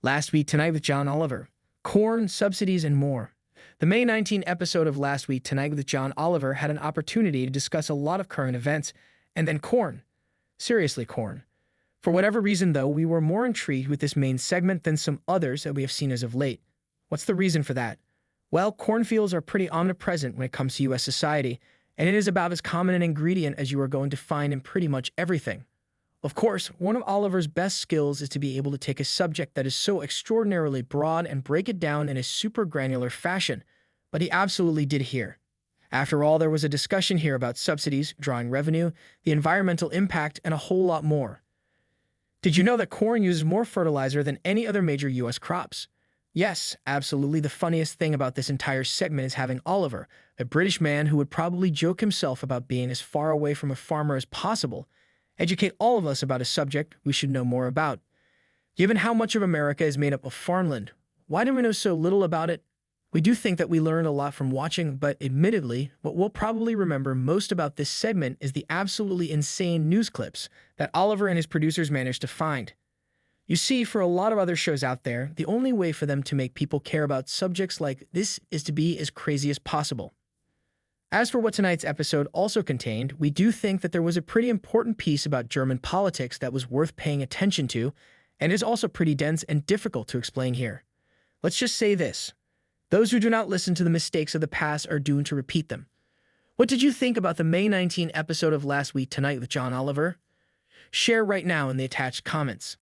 Last Week Tonight with John Oliver. Corn, subsidies, and more. The May 19 episode of Last Week Tonight with John Oliver had an opportunity to discuss a lot of current events, and then corn. Seriously, corn. For whatever reason, though, we were more intrigued with this main segment than some others that we have seen as of late. What's the reason for that? Well, cornfields are pretty omnipresent when it comes to U.S. society, and it is about as common an ingredient as you are going to find in pretty much everything. Of course, one of Oliver's best skills is to be able to take a subject that is so extraordinarily broad and break it down in a super granular fashion, but he absolutely did here. After all, there was a discussion here about subsidies, drawing revenue, the environmental impact, and a whole lot more. Did you know that corn uses more fertilizer than any other major U.S. crops? Yes, absolutely. The funniest thing about this entire segment is having Oliver, a British man who would probably joke himself about being as far away from a farmer as possible, educate all of us about a subject we should know more about. Given how much of America is made up of farmland, why do we know so little about it? We do think that we learned a lot from watching, but admittedly, what we'll probably remember most about this segment is the absolutely insane news clips that Oliver and his producers managed to find. You see, for a lot of other shows out there, the only way for them to make people care about subjects like this is to be as crazy as possible. As for what tonight's episode also contained, we do think that there was a pretty important piece about German politics that was worth paying attention to, and is also pretty dense and difficult to explain here. Let's just say this. Those who do not listen to the mistakes of the past are doomed to repeat them. What did you think about the May 19 episode of Last Week Tonight with John Oliver? Share right now in the attached comments.